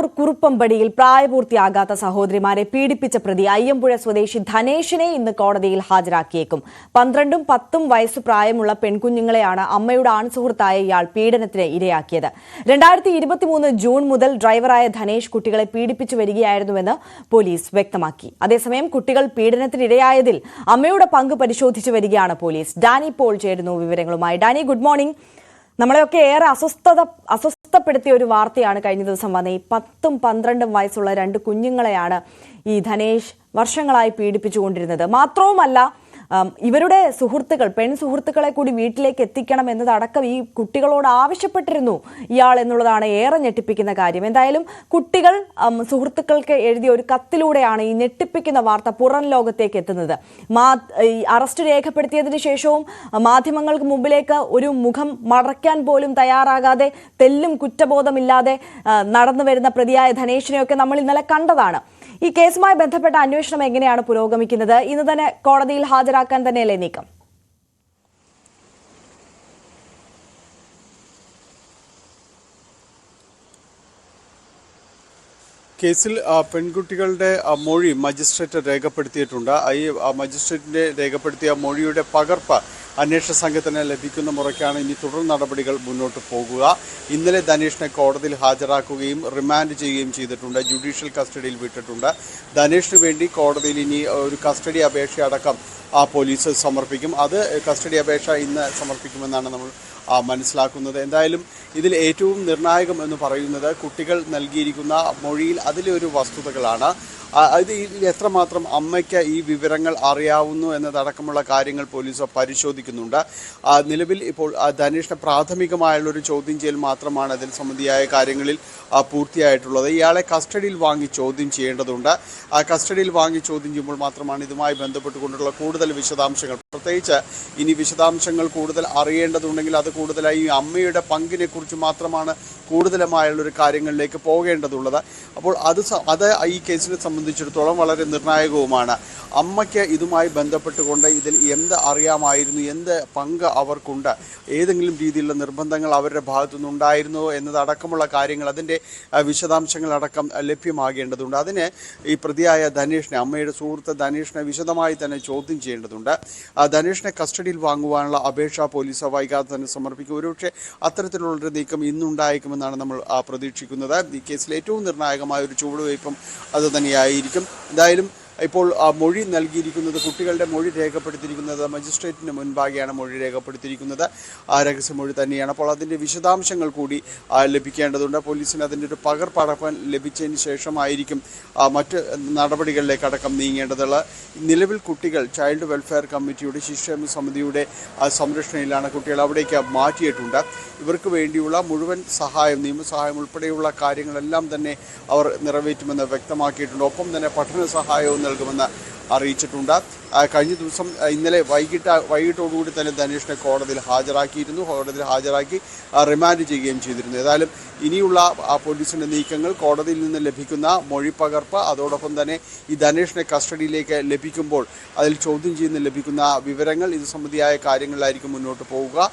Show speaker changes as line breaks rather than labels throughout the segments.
കണ്ണൂർ കുറുപ്പമ്പടിയിൽ പ്രായപൂർത്തിയാകാത്ത സഹോദരിമാരെ പീഡിപ്പിച്ച പ്രതി അയ്യമ്പുഴ സ്വദേശി ധനേഷിനെ ഇന്ന് കോടതിയിൽ ഹാജരാക്കിയേക്കും. 12ഉം 10ഉം വയസ്സ് പ്രായമുള്ള പെൺകുഞ്ഞുങ്ങളെയാണ് അമ്മയുടെ ആൺസുഹൃത്തായ ഇയാൾ പീഡനത്തിന് ഇരയാക്കിയത്. 2023 ജൂൺ മുതൽ ഡ്രൈവറായ ധനേഷ് കുട്ടികളെ പീഡിപ്പിച്ചു വരികയായിരുന്നുവെന്ന് പോലീസ് വ്യക്തമാക്കി. അതേസമയം കുട്ടികൾ പീഡനത്തിനിരയായതിൽ അമ്മയുടെ പങ്ക് പരിശോധിച്ചു വരികയാണ് പോലീസ്. ഡാനി പോൾ ചേരുന്നു വിവരങ്ങളുമായി. Dani, good morning. നമ്മളെയൊക്കെ ഏറെ അസ്വസ്ഥപ്പെടുത്തിയ ഒരു വാർത്തയാണ് കഴിഞ്ഞ ദിവസം വന്നത്. ഈ 10ഉം 12ഉം വയസ്സുള്ള 2 കുഞ്ഞുങ്ങളെയാണ് ഈ ധനേഷ് വർഷങ്ങളായി പീഡിപ്പിച്ചുകൊണ്ടിരുന്നത്. മാത്രവുമല്ല, ഇവരുടെ സുഹൃത്തുക്കൾ, സുഹൃത്തുക്കളെ കൂടി വീട്ടിലേക്ക് എത്തിക്കണം എന്നതടക്കം ഈ കുട്ടികളോട് ആവശ്യപ്പെട്ടിരുന്നു ഇയാൾ എന്നുള്ളതാണ് ഏറെ ഞെട്ടിപ്പിക്കുന്ന കാര്യം. എന്തായാലും കുട്ടികൾ സുഹൃത്തുക്കൾക്ക് എഴുതിയ ഒരു കത്തിലൂടെയാണ് ഈ ഞെട്ടിപ്പിക്കുന്ന വാർത്ത പുറം ലോകത്തേക്ക് എത്തുന്നത്. അറസ്റ്റ് രേഖപ്പെടുത്തിയതിനു ശേഷവും മാധ്യമങ്ങൾക്ക് മുമ്പിലേക്ക് ഒരു മുഖം മറയ്ക്കാൻ പോലും തയ്യാറാകാതെ തെല്ലും കുറ്റബോധമില്ലാതെ നടന്നു വരുന്ന പ്രതിയായ ധനേഷിനെയൊക്കെ നമ്മൾ ഇന്നലെ കണ്ടതാണ്. ഈ കേസുമായി ബന്ധപ്പെട്ട അന്വേഷണം എങ്ങനെയാണ് പുരോഗമിക്കുന്നത്? ഇന്ന് തന്നെ കോടതിയിൽ ഹാജരാക്കാൻ തന്നെയല്ലേ നീക്കം?
കേസിൽ പെൺകുട്ടികളുടെ മൊഴി മജിസ്ട്രേറ്റ് രേഖപ്പെടുത്തിയിട്ടുണ്ട്. ഈ മജിസ്ട്രേറ്റിന്റെ രേഖപ്പെടുത്തിയ മൊഴിയുടെ പകർപ്പ് അന്വേഷണ സംഘത്തിന് ലഭിക്കുന്ന മുറയ്ക്കാണ് ഇനി തുടർ നടപടികൾ മുന്നോട്ട് പോകുക. ഇന്നലെ ധനേഷിനെ കോടതിയിൽ ഹാജരാക്കുകയും റിമാൻഡ് ചെയ്യുകയും ചെയ്തിട്ടുണ്ട്. ജുഡീഷ്യൽ കസ്റ്റഡിയിൽ വിട്ടിട്ടുണ്ട്. ധനേഷിന് വേണ്ടി കോടതിയിൽ ഇനി ഒരു കസ്റ്റഡി അപേക്ഷ അടക്കം പോലീസ് സമർപ്പിക്കും. അത് കസ്റ്റഡി അപേക്ഷ ഇന്ന് സമർപ്പിക്കുമെന്നാണ് നമ്മൾ മനസ്സിലാക്കുന്നത്. എന്തായാലും ഇതിൽ ഏറ്റവും നിർണായകം എന്ന് പറയുന്നത് കുട്ടികൾ നൽകിയിരിക്കുന്ന മൊഴിയിൽ അതിലെ ഒരു വസ്തുതകളാണ്. ഇത് എത്രമാത്രം അമ്മയ്ക്ക് ഈ വിവരങ്ങൾ അറിയാവുന്നു എന്നതടക്കമുള്ള കാര്യങ്ങൾ പോലീസ് പരിശോധിക്കുന്നുണ്ട്. നിലവിൽ ഇപ്പോൾ ധനേഷിന് പ്രാഥമികമായുള്ളൊരു ചോദ്യം ചെയ്യൽ മാത്രമാണ് അതിൽ സംബന്ധിയായ കാര്യങ്ങളിൽ പൂർത്തിയായിട്ടുള്ളത്. ഇയാളെ കസ്റ്റഡിയിൽ വാങ്ങി ചോദ്യം ചെയ്യേണ്ടതുണ്ട്. കസ്റ്റഡിയിൽ വാങ്ങി ചോദ്യം ചെയ്യുമ്പോൾ മാത്രമാണ് ഇതുമായി ബന്ധപ്പെട്ടുകൊണ്ടുള്ള കൂടുതൽ വിശദാംശങ്ങൾ, പ്രത്യേകിച്ച് ഇനി വിശദാംശങ്ങൾ കൂടുതൽ അറിയേണ്ടതുണ്ടെങ്കിൽ അത് കൂടുതലായി അമ്മയുടെ പങ്കിനെ കുറിച്ച് മാത്രമാണ് കൂടുതലുമായുള്ളൊരു കാര്യങ്ങളിലേക്ക് പോകേണ്ടതുള്ളത്. അപ്പോൾ അത് ഈ കേസിനെ സംബന്ധിച്ചിടത്തോളം വളരെ നിർണായകവുമാണ്. അമ്മയ്ക്ക് ഇതുമായി ബന്ധപ്പെട്ടുകൊണ്ട് ഇതിൽ എന്ത് അറിയാമായിരുന്നു, എന്ത് പങ്ക് അവർക്കുണ്ട്, ഏതെങ്കിലും രീതിയിലുള്ള നിർബന്ധങ്ങൾ അവരുടെ ഭാഗത്തുനിന്നുണ്ടായിരുന്നോ എന്നതടക്കമുള്ള കാര്യങ്ങൾ, അതിൻ്റെ വിശദാംശങ്ങളടക്കം ലഭ്യമാകേണ്ടതുണ്ട്. അതിന് ഈ പ്രതിയായ ധനേഷിനെ, അമ്മയുടെ സുഹൃത്ത് ധനേഷിനെ വിശദമായി തന്നെ ചോദ്യം ചെയ്യേണ്ടതുണ്ട്. ധനേഷിനെ കസ്റ്റഡിയിൽ വാങ്ങുവാനുള്ള അപേക്ഷ പോലീസ് വൈകാതെ തന്നെ സമർപ്പിക്കും. ഒരുപക്ഷെ അത്തരത്തിലുള്ളൊരു നീക്കം ഇന്നുണ്ടായേക്കുമെന്നാണ് നമ്മൾ പ്രതീക്ഷിക്കുന്നത്. ഈ കേസിൽ ഏറ്റവും നിർണായകമായ ഒരു ചുവടുവയ്പും അത് തന്നെയായിരിക്കും. എന്തായാലും ഇപ്പോൾ മൊഴി നൽകിയിരിക്കുന്നത്, കുട്ടികളുടെ മൊഴി രേഖപ്പെടുത്തിയിരിക്കുന്നത് മജിസ്ട്രേറ്റിന് മുൻപാകെയാണ് മൊഴി രേഖപ്പെടുത്തിയിരിക്കുന്നത്. രഹസ്യമൊഴി തന്നെയാണ്. അപ്പോൾ അതിൻ്റെ വിശദാംശങ്ങൾ കൂടി ലഭിക്കേണ്ടതുണ്ട്. പോലീസിന് അതിൻ്റെ ഒരു പകർപ്പടക്കം ലഭിച്ചതിന് ശേഷമായിരിക്കും മറ്റ് നടപടികളിലേക്കടക്കം നീങ്ങേണ്ടതുള്ളത്. നിലവിൽ കുട്ടികൾ ചൈൽഡ് വെൽഫെയർ കമ്മിറ്റിയുടെ, ശിശുക്ഷേമ സമിതിയുടെ സംരക്ഷണയിലാണ്. കുട്ടികൾ അവിടേക്ക് മാറ്റിയിട്ടുണ്ട്. ഇവർക്ക് വേണ്ടിയുള്ള മുഴുവൻ സഹായം, നിയമസഹായം ഉൾപ്പെടെയുള്ള കാര്യങ്ങളെല്ലാം തന്നെ അവർ നിറവേറ്റുമെന്ന് വ്യക്തമാക്കിയിട്ടുണ്ട്. ഒപ്പം തന്നെ പഠന സഹായവും നൽകുമെന്ന് അറിയിച്ചിട്ടുണ്ട്. കഴിഞ്ഞ ദിവസം ഇന്നലെ വൈകിട്ടോടുകൂടി തന്നെ ധനേഷിനെ കോടതിയിൽ ഹാജരാക്കിയിരുന്നു. കോടതിയിൽ ഹാജരാക്കി റിമാൻഡ് ചെയ്യുകയും ചെയ്തിരുന്നു. ഏതായാലും ഇനിയുള്ള പോലീസിൻ്റെ നീക്കങ്ങൾ, കോടതിയിൽ നിന്ന് ലഭിക്കുന്ന മൊഴിപ്പകർപ്പ്, അതോടൊപ്പം തന്നെ ഈ ധനേഷിനെ കസ്റ്റഡിയിലേക്ക് ലഭിക്കുമ്പോൾ അതിൽ ചോദ്യം ചെയ്യുന്ന ലഭിക്കുന്ന വിവരങ്ങൾ, ഇത് സംബന്ധിയായ കാര്യങ്ങളിലായിരിക്കും മുന്നോട്ട് പോവുക.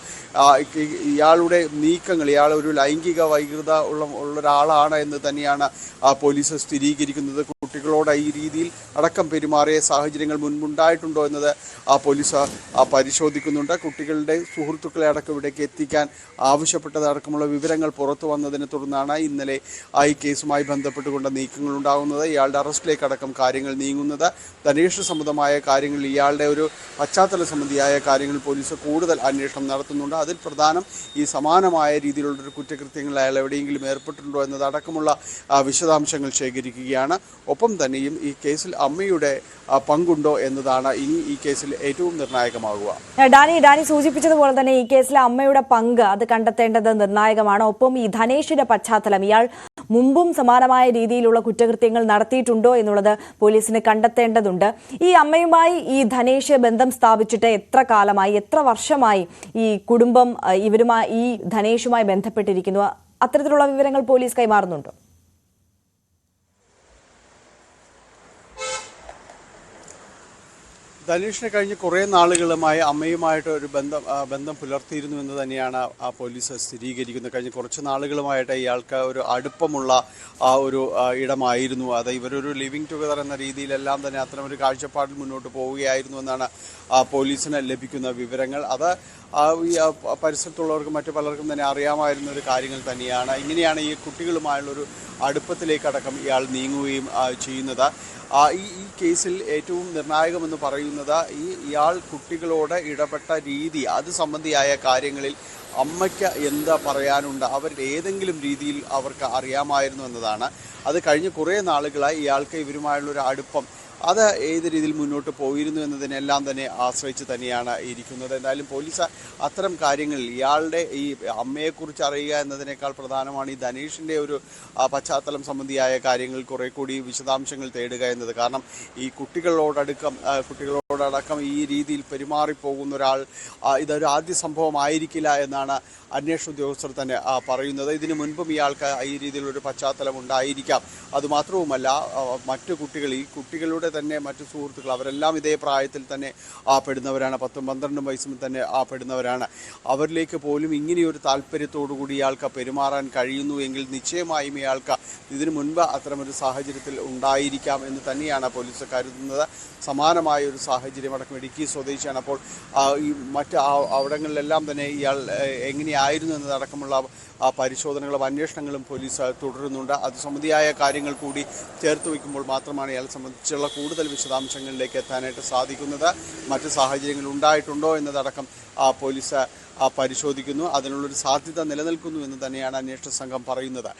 ഇയാളുടെ നീക്കങ്ങൾ, ഇയാൾ ഒരു ലൈംഗിക വൈകൃത ഉള്ളൊരാളാണ് എന്ന് തന്നെയാണ് പോലീസ് സ്ഥിരീകരിക്കുന്നത്. കുട്ടികളോട് ഈ രീതിയിൽ അടക്കം പെരുമാറിയ സാഹചര്യങ്ങൾ മുൻപുണ്ടായിട്ടുണ്ടോ എന്നത് പോലീസ് പരിശോധിക്കുന്നുണ്ട്. കുട്ടികളുടെ സുഹൃത്തുക്കളെ അടക്കം ഇവിടേക്ക് എത്തിക്കാൻ ആവശ്യപ്പെട്ടതടക്കമുള്ള വിവരങ്ങൾ പുറത്തു വന്നതിനെ തുടർന്നാണ് ഇന്നലെ ഈ കേസുമായി ബന്ധപ്പെട്ടുകൊണ്ട് നീക്കങ്ങൾ ഉണ്ടാകുന്നത്. ഇയാളുടെ അറസ്റ്റിലേക്കടക്കം കാര്യങ്ങൾ നീങ്ങുന്നത്. ധനേഷ് സംബന്ധമായ കാര്യങ്ങളിൽ, ഇയാളുടെ ഒരു പശ്ചാത്തല സംബന്ധിയായ കാര്യങ്ങൾ പോലീസ് കൂടുതൽ അന്വേഷണം നടത്തുന്നുണ്ട്. അതിൽ പ്രധാനം ഈ സമാനമായ രീതിയിലുള്ളൊരു കുറ്റകൃത്യങ്ങൾ അയാൾ എവിടെയെങ്കിലും ഏർപ്പെട്ടിട്ടുണ്ടോ എന്നതടക്കമുള്ള വിശദാംശങ്ങൾ ശേഖരിക്കുകയാണ്. ഒപ്പം തന്നെയും ഈ കേസിൽ അമ്മയുടെ പങ്കുണ്ടോ എന്നതാണ് ഇനി ഈ കേസിൽ ഏറ്റവും നിർണായകമാകുക.
ഡാനി സൂചിപ്പിച്ചതുപോലെ തന്നെ ഈ കേസിലെ അമ്മയുടെ പങ്ക് അത് കണ്ടെത്തേണ്ടത് നിർണായകമാണ്. ഒപ്പം ഈ ധനേഷിന്റെ പശ്ചാത്തലം, ഇയാൾ മുമ്പും സമാനമായ രീതിയിലുള്ള കുറ്റകൃത്യങ്ങൾ നടത്തിയിട്ടുണ്ടോ എന്നുള്ളത് പോലീസിന് കണ്ടെത്തേണ്ടതുണ്ട്. ഈ അമ്മയുമായി ഈ ധനേഷ് ബന്ധം സ്ഥാപിച്ചിട്ട് എത്ര കാലമായി, എത്ര വർഷമായി ഈ കുടുംബം ഇവരുമായി, ഈ ധനേഷുമായി ബന്ധപ്പെട്ടിരിക്കുന്നു? അത്തരത്തിലുള്ള വിവരങ്ങൾ പോലീസ് കൈമാറുന്നുണ്ടോ?
ധനേഷിനെ കഴിഞ്ഞ് കുറേ നാളുകളുമായി അമ്മയുമായിട്ട് ഒരു ബന്ധം പുലർത്തിയിരുന്നു എന്ന് തന്നെയാണ് പോലീസ് സ്ഥിരീകരിക്കുന്നത്. കഴിഞ്ഞ കുറച്ച് നാളുകളുമായിട്ട് ഇയാൾക്ക് ഒരു അടുപ്പമുള്ള ഒരു ഇടമായിരുന്നു അത്. ഇവരൊരു ലിവിങ് ടുഗദർ എന്ന രീതിയിലെല്ലാം തന്നെ അത്തരമൊരു കാഴ്ചപ്പാടിൽ മുന്നോട്ട് പോവുകയായിരുന്നു എന്നാണ് പോലീസിന് ലഭിക്കുന്ന വിവരങ്ങൾ. അത് ഈ പരിസരത്തുള്ളവർക്കും മറ്റു പലർക്കും തന്നെ അറിയാമായിരുന്ന ഒരു കാര്യങ്ങൾ തന്നെയാണ്. ഇങ്ങനെയാണ് ഈ കുട്ടികളുമായുള്ളൊരു അടുപ്പത്തിലേക്കടക്കം ഇയാൾ നീങ്ങുകയും ചെയ്യുന്നത്. ഈ കേസിൽ ഏറ്റവും നിർണായകമെന്ന് പറയുന്നത് ഇയാൾ കുട്ടികളോട് ഇടപെട്ട രീതി, അത് സംബന്ധിയായ കാര്യങ്ങളിൽ അമ്മയ്ക്ക് എന്താ പറയാനുണ്ട്, അവരുടെ ഏതെങ്കിലും രീതിയിൽ അവർക്ക് അറിയാമായിരുന്നു എന്നതാണ്. അത് കഴിഞ്ഞ് കുറേ നാളുകളായി ഇയാൾക്ക് ഇവരുമായുള്ളൊരു അടുപ്പം അത് ഏത് രീതിയിൽ മുന്നോട്ട് പോയിരുന്നു എന്നതിനെല്ലാം തന്നെ ആശ്രയിച്ച് തന്നെയാണ് ഇരിക്കുന്നത്. എന്തായാലും പോലീസ് അത്തരം കാര്യങ്ങളിൽ ഇയാളുടെ ഈ അമ്മയെക്കുറിച്ച് അറിയുക എന്നതിനേക്കാൾ പ്രധാനമാണ് ഈ ധനേഷിൻ്റെ ഒരു പശ്ചാത്തലം സംബന്ധിയായ കാര്യങ്ങൾ കുറെ കൂടി വിശദാംശങ്ങൾ തേടുക എന്നത്. കാരണം ഈ കുട്ടികളോടടക്കം ഈ രീതിയിൽ പെരുമാറിപ്പോകുന്ന ഒരാൾ ഇതൊരു ആദ്യ സംഭവമായിരിക്കില്ല എന്നാണ് അന്വേഷണ ഉദ്യോഗസ്ഥർ തന്നെ പറയുന്നത്. ഇതിനു മുൻപും ഇയാൾക്ക് ഈ രീതിയിലൊരു പശ്ചാത്തലം ഉണ്ടായിരിക്കാം. അതുമാത്രവുമല്ല, മറ്റു കുട്ടികൾ, ഈ കുട്ടികളുടെ തന്നെ മറ്റു സുഹൃത്തുക്കൾ, അവരെല്ലാം ഇതേ പ്രായത്തിൽ തന്നെ പെടുന്നവരാണ്. 10-12 വയസ്സിൽ തന്നെ പെടുന്നവരാണ്. അവരിലേക്ക് പോലും ഇങ്ങനെയൊരു താല്പര്യത്തോടുകൂടി ഇയാൾക്ക് പെരുമാറാൻ കഴിയുന്നു എങ്കിൽ നിശ്ചയമായും ഇയാൾക്ക് ഇതിനു മുൻപ് അത്തരമൊരു സാഹചര്യത്തിൽ ഉണ്ടായിരിക്കാം എന്ന് തന്നെയാണ് പോലീസ് കരുതുന്നത്. സമാനമായ ഒരു സാഹചര്യം അടക്കം ഇടുക്കി സ്വദേശിയാണ്. അപ്പോൾ ഈ മറ്റ് അവിടങ്ങളിലെല്ലാം തന്നെ ഇയാൾ എങ്ങനെയായിരുന്നു എന്നതടക്കമുള്ള പരിശോധനകളും അന്വേഷണങ്ങളും പോലീസ് തുടരുന്നുണ്ട്. അത് സംബന്ധിയായ കാര്യങ്ങൾ കൂടി ചേർത്ത് വയ്ക്കുമ്പോൾ മാത്രമാണ് ഇയാളെ സംബന്ധിച്ചുള്ള കൂടുതൽ വിശദാംശങ്ങളിലേക്ക് എത്താനായിട്ട് സാധിക്കുന്നത്. മറ്റ് സാഹചര്യങ്ങൾ ഉണ്ടായിട്ടുണ്ടോ എന്നതടക്കം പോലീസ് പരിശോധിക്കുന്നു. അതിനുള്ളൊരു സാധ്യത നിലനിൽക്കുന്നു എന്ന് തന്നെയാണ് അന്വേഷണ സംഘം പറയുന്നത്.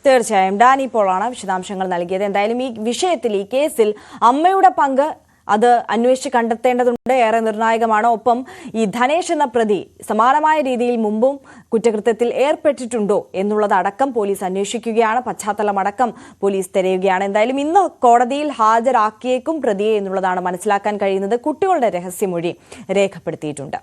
തീർച്ചയായും ഡാനി പോളാണ് വിശദാംശങ്ങൾ നൽകിയത്. എന്തായാലും ഈ വിഷയത്തിൽ, ഈ കേസിൽ അമ്മയുടെ പങ്ക് അത് അന്വേഷിച്ച് കണ്ടെത്തേണ്ടതുണ്ട്, ഏറെ നിർണായകമാണ്. ഒപ്പം ഈ ധനേഷ് എന്ന പ്രതി സമാനമായ രീതിയിൽ മുമ്പും കുറ്റകൃത്യത്തിൽ ഏർപ്പെട്ടിട്ടുണ്ടോ എന്നുള്ളതടക്കം പോലീസ് അന്വേഷിക്കുകയാണ്. പശ്ചാത്തലമടക്കം പോലീസ് തിരയുകയാണ്. എന്തായാലും ഇന്ന് കോടതിയിൽ ഹാജരാക്കിയേക്കും പ്രതിയെ എന്നുള്ളതാണ് മനസ്സിലാക്കാൻ കഴിയുന്നത്. കുട്ടികളുടെ രഹസ്യമൊഴി രേഖപ്പെടുത്തിയിട്ടുണ്ട്.